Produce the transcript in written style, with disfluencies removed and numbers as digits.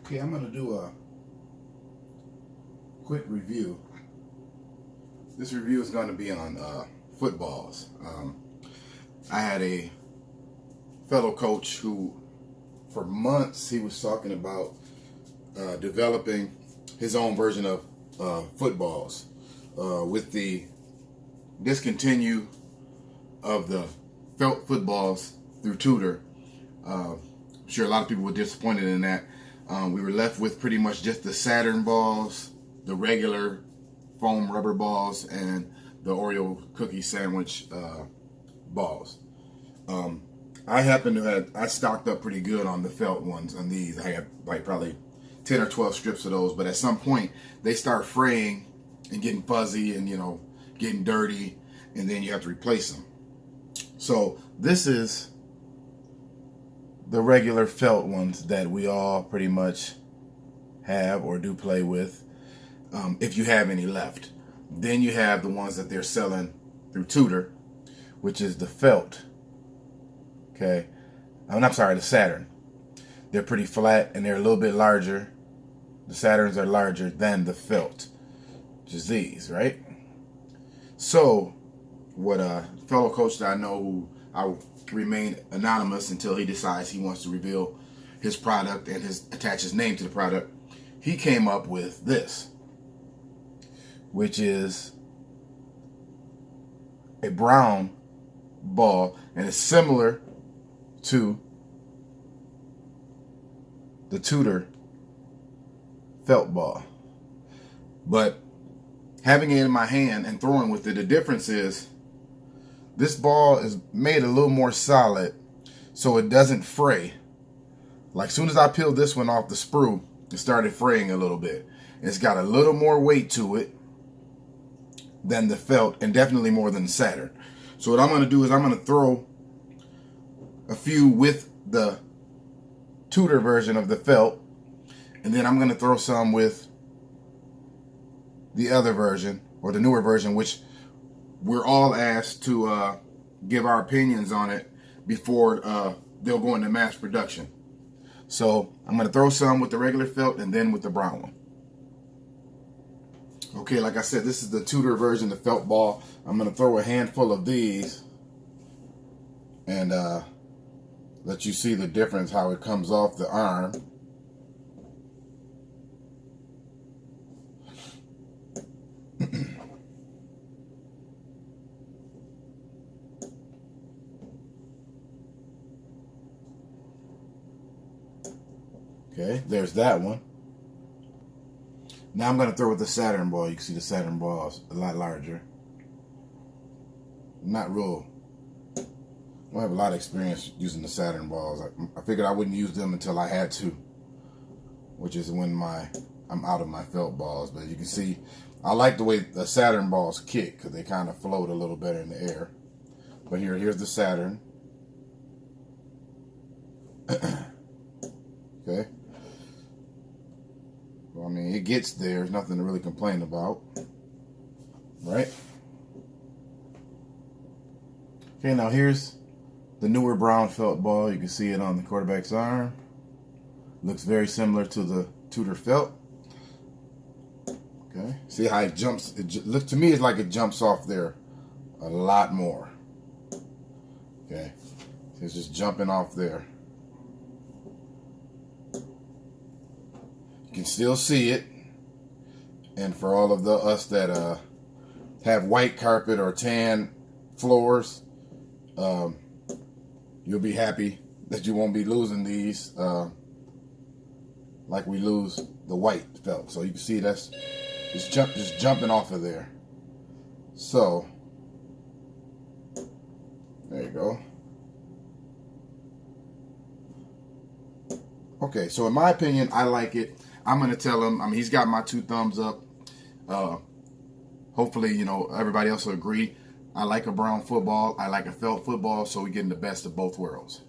Okay, I'm going to do a quick review. This review is going to be on footballs. I had a fellow coach who, for months, he was talking about developing his own version of footballs with the discontinue of the felt footballs through Tudor. I'm sure a lot of people were disappointed in that. We were left with pretty much just the Saturn balls, the regular foam rubber balls, and the Oreo cookie sandwich balls. I stocked up pretty good on the felt ones on these. I had like probably 10 or 12 strips of those, but at some point they start fraying and getting fuzzy and, getting dirty, and then you have to replace them. So this is the regular felt ones that we all pretty much have or do play with, if you have any left. Then you have the ones that they're selling through Tudor, which is the felt. Okay, I'm sorry, the Saturn. They're pretty flat and they're a little bit larger. The Saturns are larger than the felt, which is these, right? So, what a fellow coach that I know, who I will remain anonymous until he decides he wants to reveal his product and attach his name to the product, he came up with this, which is a brown ball, and it's similar to the Tudor felt ball. But having it in my hand and throwing with it, the difference is this ball is made a little more solid so it doesn't fray. Like, soon as I peeled this one off the sprue, it started fraying a little bit. It's got a little more weight to it than the felt, and definitely more than the Saturn. So what I'm going to do is I'm going to throw a few with the Tudor version of the felt, and then I'm going to throw some with the other version, or the newer version, which we're all asked to give our opinions on it before they'll go into mass production. So I'm going to throw some with the regular felt and then with the brown one. Okay, like I said, this is the Tudor version, the felt ball. I'm going to throw a handful of these and let you see the difference, how it comes off the arm. Okay, there's that one. Now I'm going to throw with the Saturn ball. You can see the Saturn ball is a lot larger. Not real. I don't have a lot of experience using the Saturn balls. I figured I wouldn't use them until I had to, which is when I'm out of my felt balls. But you can see, I like the way the Saturn balls kick because they kind of float a little better in the air. But here's the Saturn. Okay. Well, I mean, it gets there. There's nothing to really complain about, right? Okay, now here's the newer brown felt ball. You can see it on the quarterback's arm. Looks very similar to the Tudor felt. Okay, see how it jumps? Looks to me, it's like it jumps off there a lot more. Okay, it's just jumping off there. You can still see it, and for all of us that have white carpet or tan floors, you'll be happy that you won't be losing these like we lose the white felt. So you can see that's just jumping off of there. So there you go. Okay, so in my opinion, I like it. I'm going to tell him, I mean, he's got my 2 thumbs up. Hopefully, everybody else will agree. I like a brown football. I like a felt football, so we're getting the best of both worlds.